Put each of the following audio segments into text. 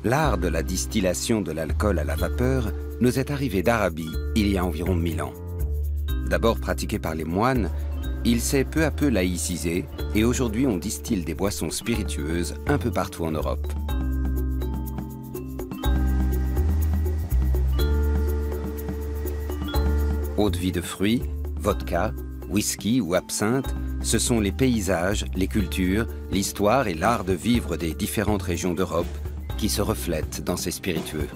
L'art de la distillation de l'alcool à la vapeur nous est arrivé d'Arabie il y a environ 1000 ans. D'abord pratiqué par les moines, il s'est peu à peu laïcisé et aujourd'hui on distille des boissons spiritueuses un peu partout en Europe. Eau-de-vie de fruits, vodka, whisky ou absinthe, ce sont les paysages, les cultures, l'histoire et l'art de vivre des différentes régions d'Europe qui se reflètent dans ces spiritueux.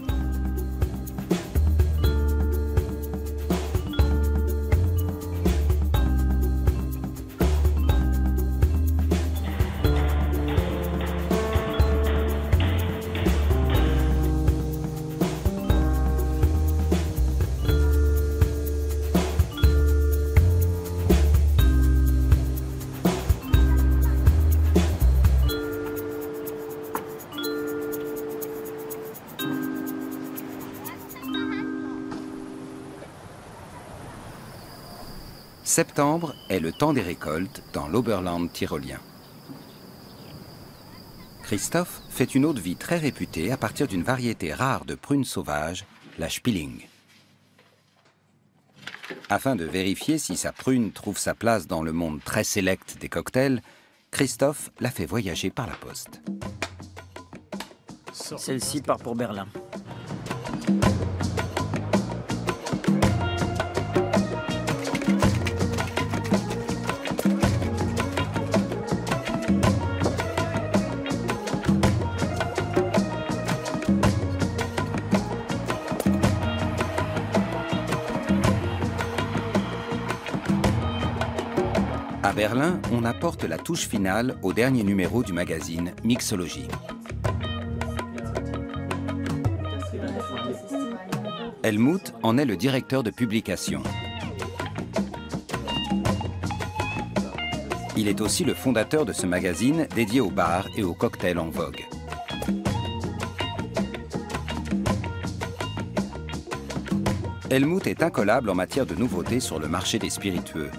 Septembre est le temps des récoltes dans l'Oberland tyrolien. Christophe fait une eau-de-vie très réputée à partir d'une variété rare de prunes sauvages, la Spilling. Afin de vérifier si sa prune trouve sa place dans le monde très sélect des cocktails, Christophe l'a fait voyager par la poste. Celle-ci part pour Berlin. À Berlin, on apporte la touche finale au dernier numéro du magazine Mixologie. Helmut en est le directeur de publication. Il est aussi le fondateur de ce magazine dédié aux bars et aux cocktails en vogue. Helmut est incollable en matière de nouveautés sur le marché des spiritueux.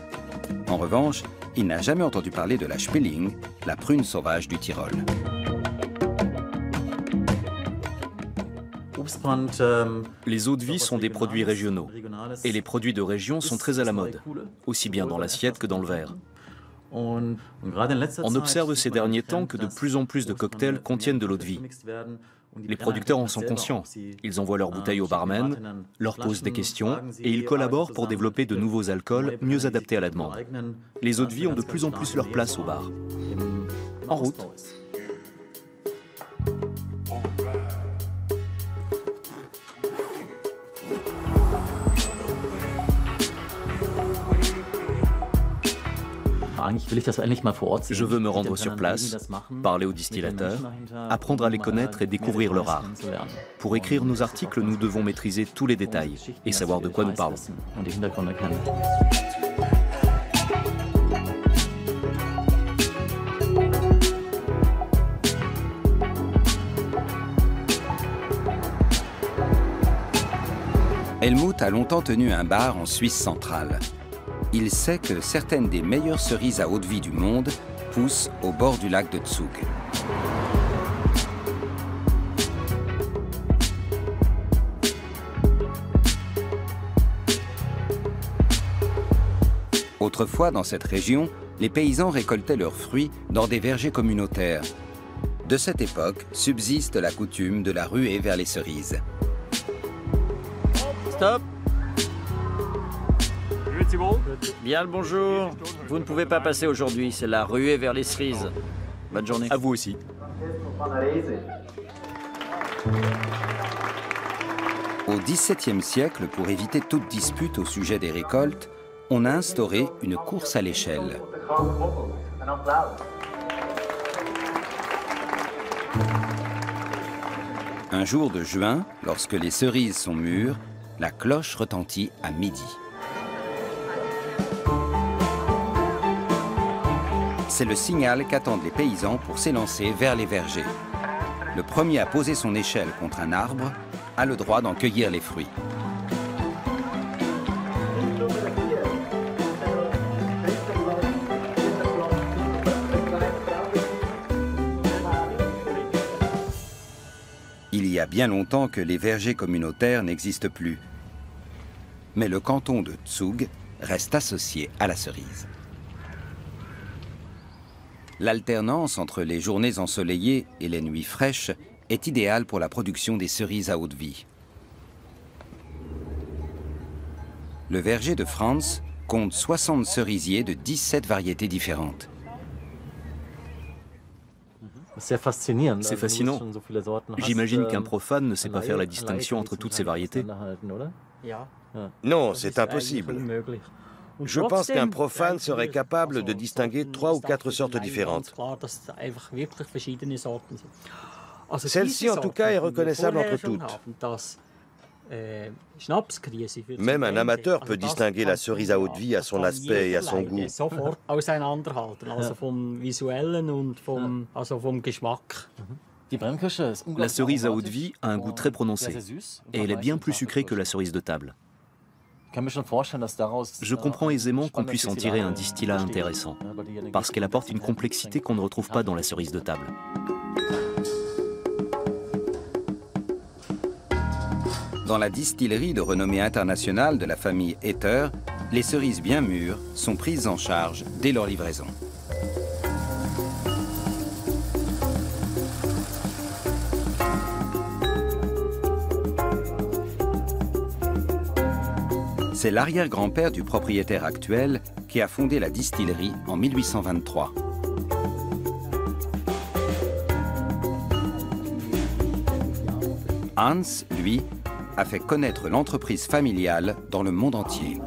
En revanche, il n'a jamais entendu parler de la Spilling, la prune sauvage du Tyrol. Les eaux-de-vie sont des produits régionaux. Et les produits de région sont très à la mode, aussi bien dans l'assiette que dans le verre. On observe ces derniers temps que de plus en plus de cocktails contiennent de l'eau-de-vie. Les producteurs en sont conscients. Ils envoient leurs bouteilles au barman, leur posent des questions et ils collaborent pour développer de nouveaux alcools mieux adaptés à la demande. Les eaux-de-vie ont de plus en plus leur place au bar. En route. Je veux me rendre sur place, parler aux distillateurs, apprendre à les connaître et découvrir leur art. Pour écrire nos articles, nous devons maîtriser tous les détails et savoir de quoi nous parlons. Helmut a longtemps tenu un bar en Suisse centrale. Il sait que certaines des meilleures cerises à eau-de-vie du monde poussent au bord du lac de Zug. Autrefois, dans cette région, les paysans récoltaient leurs fruits dans des vergers communautaires. De cette époque subsiste la coutume de la ruée vers les cerises. Stop! Bien le bonjour. Vous ne pouvez pas passer aujourd'hui, c'est la ruée vers les cerises. Bonne journée. À vous aussi. Au XVIIe siècle, pour éviter toute dispute au sujet des récoltes, on a instauré une course à l'échelle. Un jour de juin, lorsque les cerises sont mûres, la cloche retentit à midi. C'est le signal qu'attendent les paysans pour s'élancer vers les vergers. Le premier à poser son échelle contre un arbre a le droit d'en cueillir les fruits. Il y a bien longtemps que les vergers communautaires n'existent plus. Mais le canton de Zug reste associé à la cerise. L'alternance entre les journées ensoleillées et les nuits fraîches est idéale pour la production des cerises à eau de vie. Le verger de Franz compte 60 cerisiers de 17 variétés différentes. C'est fascinant. J'imagine qu'un profane ne sait pas faire la distinction entre toutes ces variétés. Non, c'est impossible. Je pense qu'un profane serait capable de distinguer 3 ou 4 sortes différentes. Celle-ci, en tout cas, est reconnaissable entre toutes. Même un amateur peut distinguer la cerise à eau de vie à son aspect et à son goût. La cerise à eau de vie a un goût très prononcé et elle est bien plus sucrée que la cerise de table. Je comprends aisément qu'on puisse en tirer un distillat intéressant, parce qu'elle apporte une complexité qu'on ne retrouve pas dans la cerise de table. Dans la distillerie de renommée internationale de la famille Etter, les cerises bien mûres sont prises en charge dès leur livraison. C'est l'arrière-grand-père du propriétaire actuel qui a fondé la distillerie en 1823. Hans, lui, a fait connaître l'entreprise familiale dans le monde entier.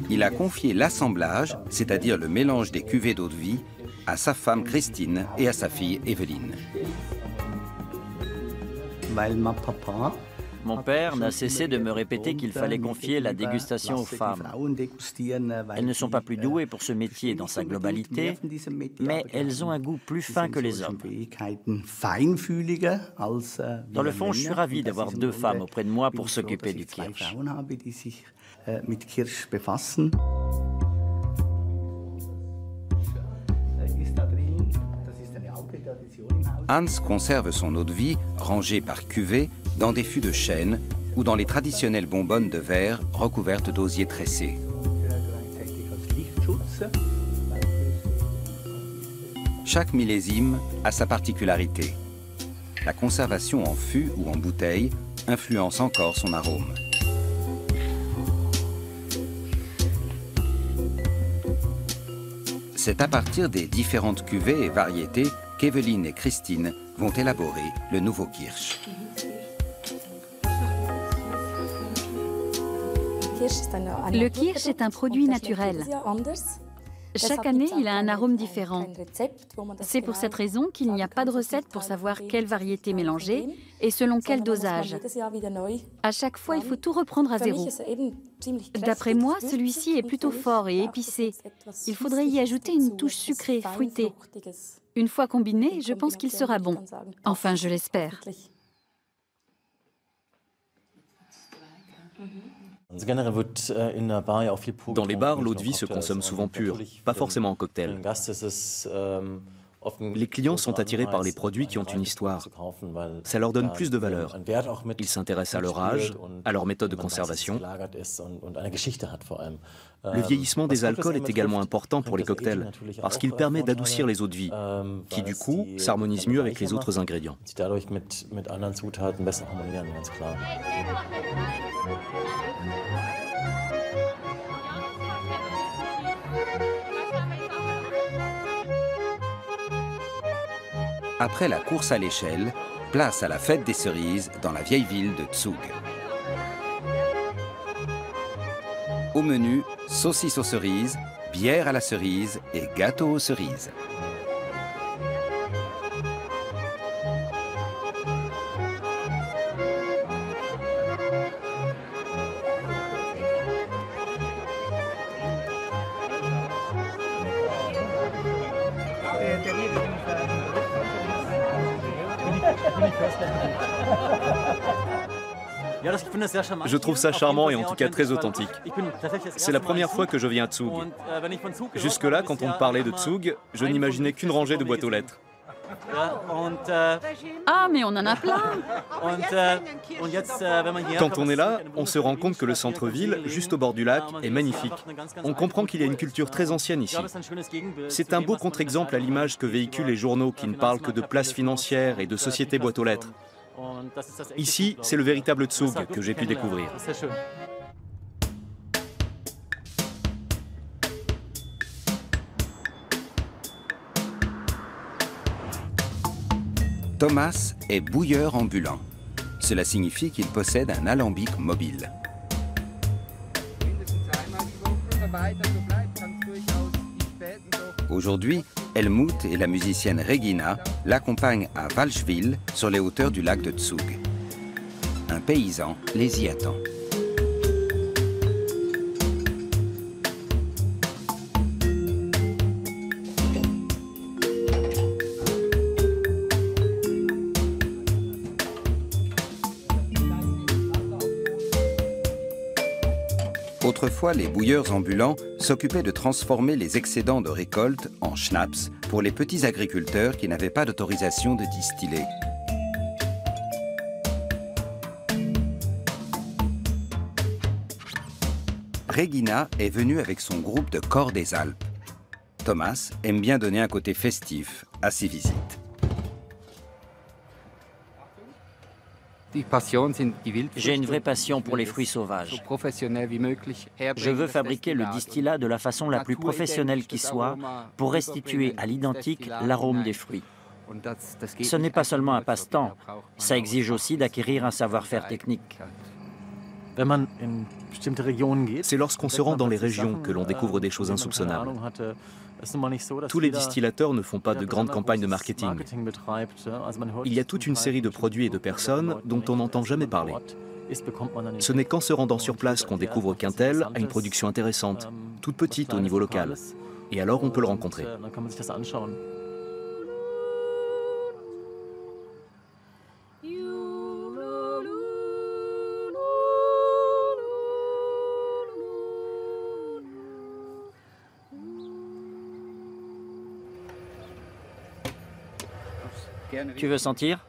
Il a confié l'assemblage, c'est-à-dire le mélange des cuvées d'eau de vie, à sa femme Christine et à sa fille Evelyne. Mon père n'a cessé de me répéter qu'il fallait confier la dégustation aux femmes. Elles ne sont pas plus douées pour ce métier dans sa globalité, mais elles ont un goût plus fin que les hommes. Dans le fond, je suis ravi d'avoir 2 femmes auprès de moi pour s'occuper du kirsch. Hans conserve son eau de vie rangée par cuvée dans des fûts de chêne ou dans les traditionnelles bonbonnes de verre recouvertes d'osier tressé. Chaque millésime a sa particularité. La conservation en fût ou en bouteille influence encore son arôme. C'est à partir des différentes cuvées et variétés qu'Evelyne et Christine vont élaborer le nouveau kirsch. Le kirsch est un produit naturel. Chaque année, il a un arôme différent. C'est pour cette raison qu'il n'y a pas de recette pour savoir quelle variété mélanger et selon quel dosage. À chaque fois, il faut tout reprendre à zéro. D'après moi, celui-ci est plutôt fort et épicé. Il faudrait y ajouter une touche sucrée, fruitée. Une fois combiné, je pense qu'il sera bon. Enfin, je l'espère. Dans les bars, l'eau de vie se consomme souvent pure, pas forcément en cocktail. Les clients sont attirés par les produits qui ont une histoire. Ça leur donne plus de valeur. Ils s'intéressent à leur âge, à leur méthode de conservation. Le vieillissement des alcools est également important pour les cocktails, parce qu'il permet d'adoucir les eaux de vie, qui du coup s'harmonisent mieux avec les autres ingrédients. Après la course à l'échelle, place à la fête des cerises dans la vieille ville de Zug. Au menu, saucisses aux cerises, bière à la cerise et gâteau aux cerises. Je trouve ça charmant et en tout cas très authentique. C'est la première fois que je viens à Zug. Jusque-là, quand on me parlait de Zug, je n'imaginais qu'une rangée de boîtes aux lettres. Ah, mais on en a plein. Quand on est là, on se rend compte que le centre-ville, juste au bord du lac, est magnifique. On comprend qu'il y a une culture très ancienne ici. C'est un beau contre-exemple à l'image que véhiculent les journaux qui ne parlent que de places financières et de sociétés boîtes aux lettres. Ici, c'est le véritable Zug que j'ai pu découvrir. Thomas est bouilleur ambulant. Cela signifie qu'il possède un alambic mobile. Aujourd'hui, Helmut et la musicienne Regina l'accompagnent à Walchwil, sur les hauteurs du lac de Zug. Un paysan les y attend. Autrefois, les bouilleurs ambulants s'occupaient de transformer les excédents de récolte en schnapps pour les petits agriculteurs qui n'avaient pas d'autorisation de distiller. Regina est venue avec son groupe de Chor des Alpes. Thomas aime bien donner un côté festif à ses visites. J'ai une vraie passion pour les fruits sauvages. Je veux fabriquer le distillat de la façon la plus professionnelle qui soit pour restituer à l'identique l'arôme des fruits. Ce n'est pas seulement un passe-temps, ça exige aussi d'acquérir un savoir-faire technique. C'est lorsqu'on se rend dans les régions que l'on découvre des choses insoupçonnables. Tous les distillateurs ne font pas de grandes campagnes de marketing. Il y a toute une série de produits et de personnes dont on n'entend jamais parler. Ce n'est qu'en se rendant sur place qu'on découvre qu'un tel a une production intéressante, toute petite au niveau local. Et alors on peut le rencontrer. Tu veux sentir?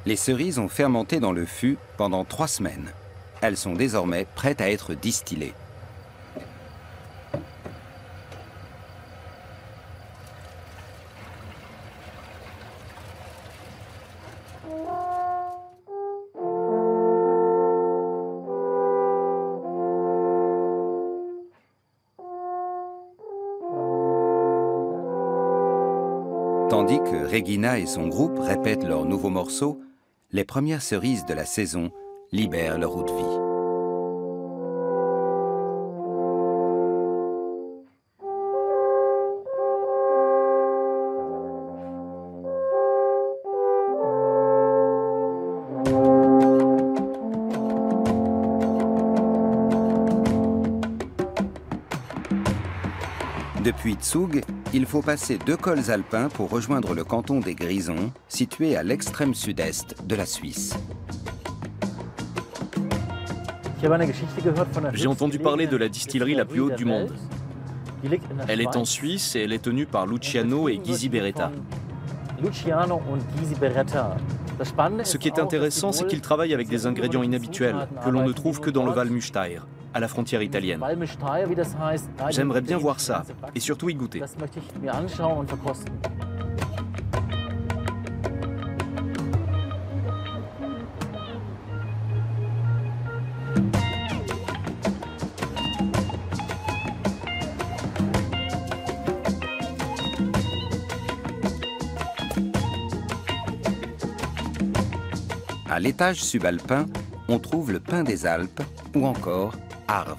Les cerises ont fermenté dans le fût pendant 3 semaines. Elles sont désormais prêtes à être distillées. Tandis que Regina et son groupe répètent leurs nouveaux morceaux, les premières cerises de la saison libèrent leur eau de vie. Depuis Zug, il faut passer 2 cols alpins pour rejoindre le canton des Grisons, situé à l'extrême sud-est de la Suisse. J'ai entendu parler de la distillerie la plus haute du monde. Elle est en Suisse et elle est tenue par Luciano et Gysi Beretta. Ce qui est intéressant, c'est qu'ils travaillent avec des ingrédients inhabituels que l'on ne trouve que dans le Walmüsteier, à la frontière italienne. J'aimerais bien voir ça, et surtout y goûter. À l'étage subalpin, on trouve le pain des Alpes ou encore Arve.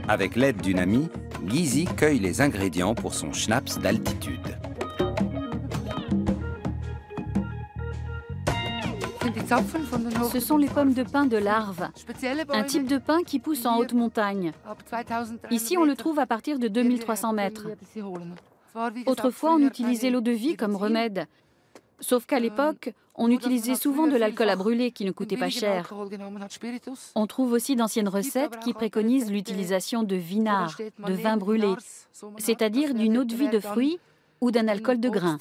Avec l'aide d'une amie, Gysi cueille les ingrédients pour son schnapps d'altitude. Ce sont les pommes de pin de larve, un type de pin qui pousse en haute montagne. Ici, on le trouve à partir de 2300 mètres. Autrefois, on utilisait l'eau-de-vie comme remède. Sauf qu'à l'époque, on utilisait souvent de l'alcool à brûler qui ne coûtait pas cher. On trouve aussi d'anciennes recettes qui préconisent l'utilisation de vinard, de vin brûlé, c'est-à-dire d'une eau-de-vie de fruits ou d'un alcool de grain.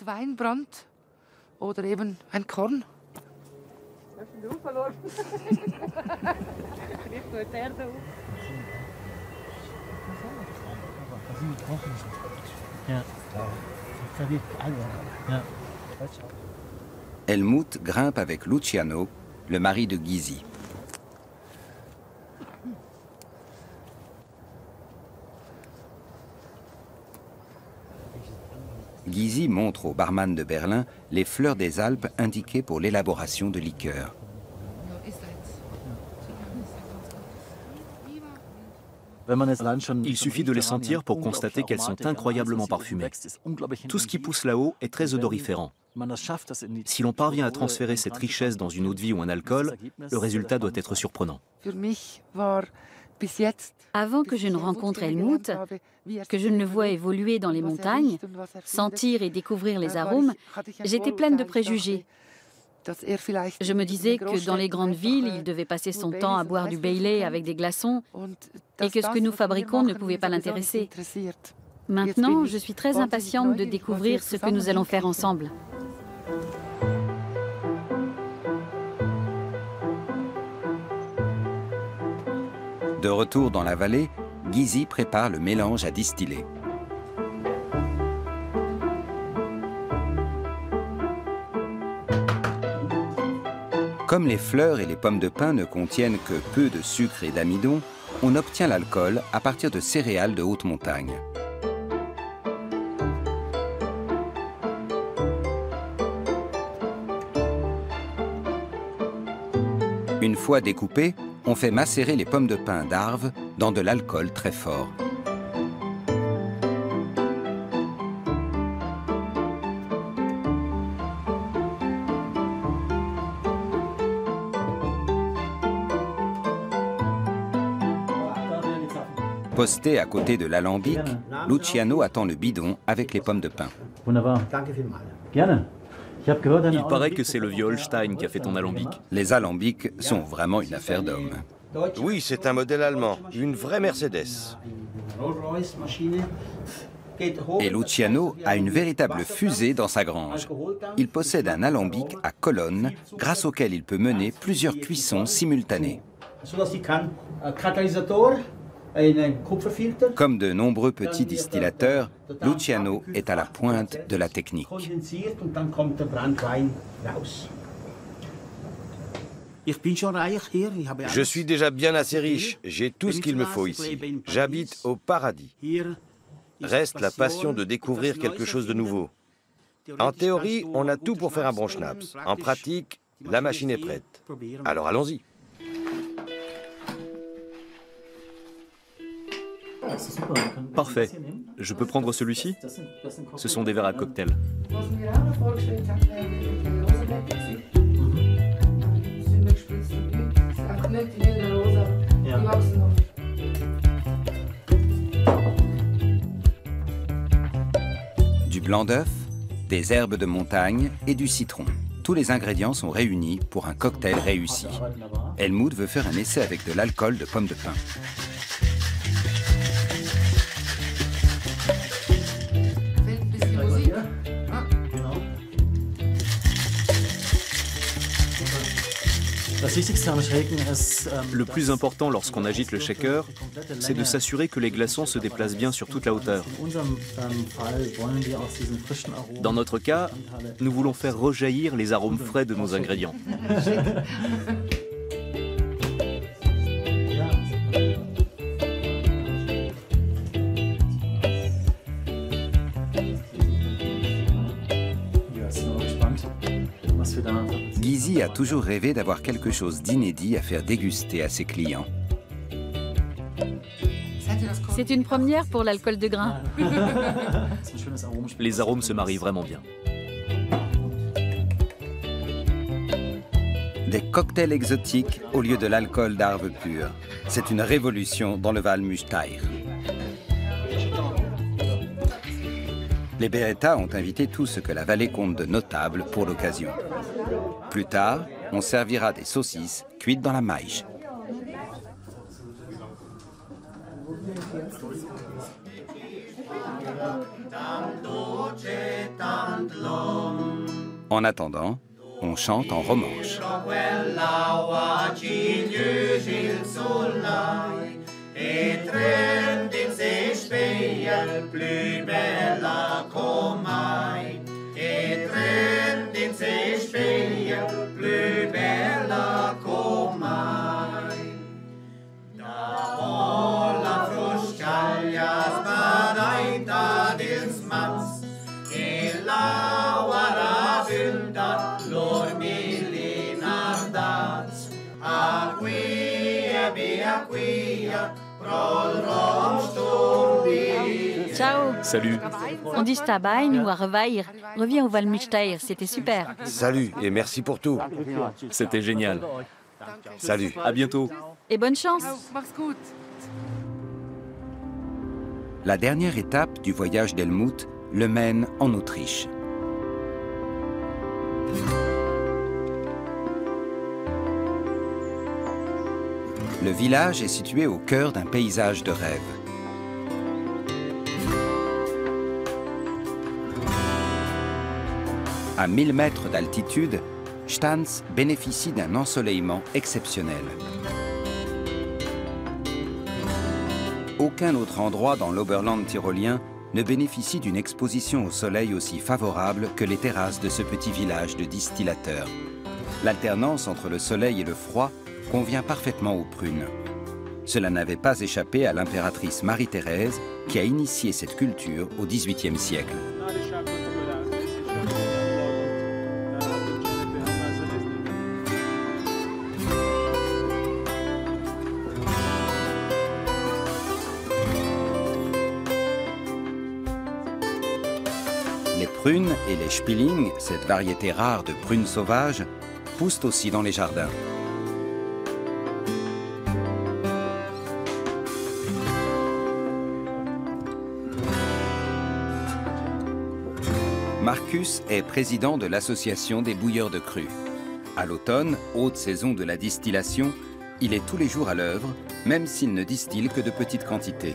Helmut grimpe avec Luciano, le mari de Gysi. Gysi montre au barman de Berlin les fleurs des Alpes indiquées pour l'élaboration de liqueurs. Il suffit de les sentir pour constater qu'elles sont incroyablement parfumées. Tout ce qui pousse là-haut est très odoriférant. Si l'on parvient à transférer cette richesse dans une eau-de-vie ou un alcool, le résultat doit être surprenant. Avant que je ne rencontre Helmut, que je ne le voie évoluer dans les montagnes, sentir et découvrir les arômes, j'étais pleine de préjugés. Je me disais que dans les grandes villes, il devait passer son temps à boire du Bailey avec des glaçons et que ce que nous fabriquons ne pouvait pas l'intéresser. Maintenant, je suis très impatiente de découvrir ce que nous allons faire ensemble. De retour dans la vallée, Gysi prépare le mélange à distiller. Comme les fleurs et les pommes de pin ne contiennent que peu de sucre et d'amidon, on obtient l'alcool à partir de céréales de haute montagne. Une fois découpées, on fait macérer les pommes de pin d'Arve dans de l'alcool très fort. Posté à côté de l'alambic, Luciano attend le bidon avec les pommes de pin. Il paraît que c'est le vieux Holstein qui a fait ton alambic. Les alambics sont vraiment une affaire d'homme. Oui, c'est un modèle allemand, une vraie Mercedes. Et Luciano a une véritable fusée dans sa grange. Il possède un alambic à colonne grâce auquel il peut mener plusieurs cuissons simultanées. Comme de nombreux petits distillateurs, Luciano est à la pointe de la technique. Je suis déjà bien assez riche, j'ai tout ce qu'il me faut ici. J'habite au paradis. Reste la passion de découvrir quelque chose de nouveau. En théorie, on a tout pour faire un bon schnapps. En pratique, la machine est prête. Alors allons-y. Parfait. Je peux prendre celui-ci? Ce sont des verres à cocktail. Du blanc d'œuf, des herbes de montagne et du citron. Tous les ingrédients sont réunis pour un cocktail réussi. Helmut veut faire un essai avec de l'alcool de pomme de pin. Le plus important lorsqu'on agite le shaker, c'est de s'assurer que les glaçons se déplacent bien sur toute la hauteur. Dans notre cas, nous voulons faire rejaillir les arômes frais de nos ingrédients. Gysi a toujours rêvé d'avoir quelque chose d'inédit à faire déguster à ses clients. C'est une première pour l'alcool de grain. Les arômes se marient vraiment bien. Des cocktails exotiques au lieu de l'alcool d'Arve pur. C'est une révolution dans le Val-Müstair. Les Beretta ont invité tout ce que la vallée compte de notable pour l'occasion. Plus tard, on servira des saucisses cuites dans la maïche. En attendant, on chante en romanche. Ciao. Salut. On dit Stabein ou Arweir. Reviens au Val-Müstair, c'était super. Salut et merci pour tout. C'était génial. Salut. À bientôt. Et bonne chance. La dernière étape du voyage d'Helmut le mène en Autriche. Le village est situé au cœur d'un paysage de rêve. À 1000 mètres d'altitude, Stans bénéficie d'un ensoleillement exceptionnel. Aucun autre endroit dans l'Oberland tyrolien ne bénéficie d'une exposition au soleil aussi favorable que les terrasses de ce petit village de distillateurs. L'alternance entre le soleil et le froid convient parfaitement aux prunes. Cela n'avait pas échappé à l'impératrice Marie-Thérèse qui a initié cette culture au XVIIIe siècle. Les prunes et les Spilling, cette variété rare de prunes sauvages, poussent aussi dans les jardins. Marcus est président de l'association des bouilleurs de cru. À l'automne, haute saison de la distillation, il est tous les jours à l'œuvre, même s'il ne distille que de petites quantités.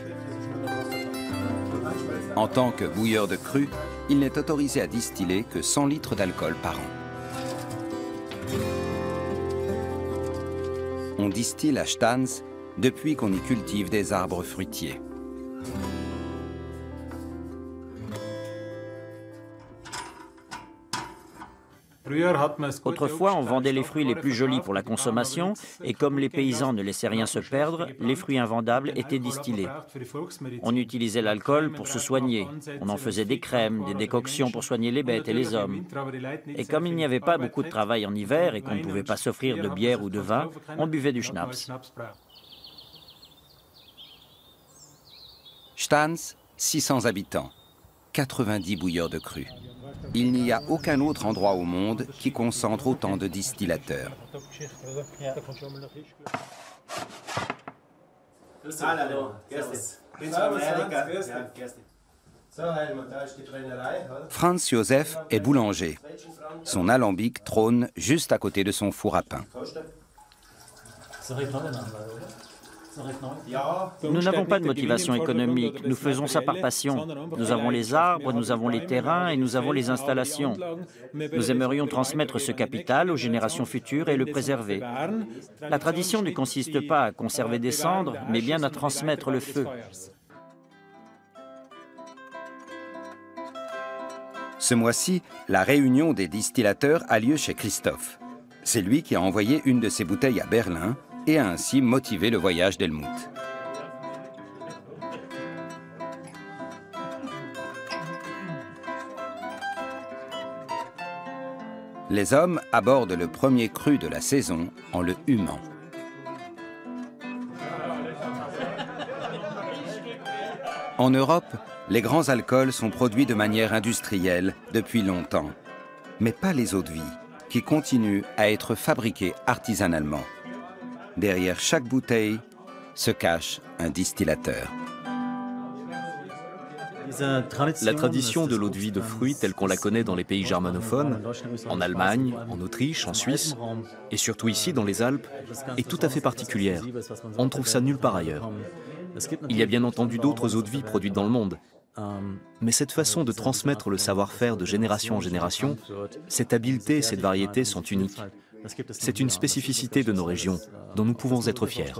En tant que bouilleur de cru, il n'est autorisé à distiller que 100 litres d'alcool par an. On distille à Stans depuis qu'on y cultive des arbres fruitiers. Autrefois, on vendait les fruits les plus jolis pour la consommation et comme les paysans ne laissaient rien se perdre, les fruits invendables étaient distillés. On utilisait l'alcool pour se soigner. On en faisait des crèmes, des décoctions pour soigner les bêtes et les hommes. Et comme il n'y avait pas beaucoup de travail en hiver et qu'on ne pouvait pas s'offrir de bière ou de vin, on buvait du schnapps. Stans, 600 habitants, 90 bouilleurs de cru. Il n'y a aucun autre endroit au monde qui concentre autant de distillateurs. Franz Josef est boulanger. Son alambic trône juste à côté de son four à pain. Nous n'avons pas de motivation économique, nous faisons ça par passion. Nous avons les arbres, nous avons les terrains et nous avons les installations. Nous aimerions transmettre ce capital aux générations futures et le préserver. La tradition ne consiste pas à conserver des cendres, mais bien à transmettre le feu. Ce mois-ci, la réunion des distillateurs a lieu chez Christophe. C'est lui qui a envoyé une de ses bouteilles à Berlin et a ainsi motivé le voyage d'Helmut. Les hommes abordent le premier cru de la saison en le humant. En Europe, les grands alcools sont produits de manière industrielle depuis longtemps, mais pas les eaux de vie. qui continuent à être fabriqués artisanalement. Derrière chaque bouteille se cache un distillateur. La tradition de l'eau-de-vie de fruits telle qu'on la connaît dans les pays germanophones, en Allemagne, en Autriche, en Suisse, et surtout ici dans les Alpes, est tout à fait particulière. On ne trouve ça nulle part ailleurs. Il y a bien entendu d'autres eaux-de-vie produites dans le monde, mais cette façon de transmettre le savoir-faire de génération en génération, cette habileté et cette variété sont uniques. C'est une spécificité de nos régions dont nous pouvons être fiers.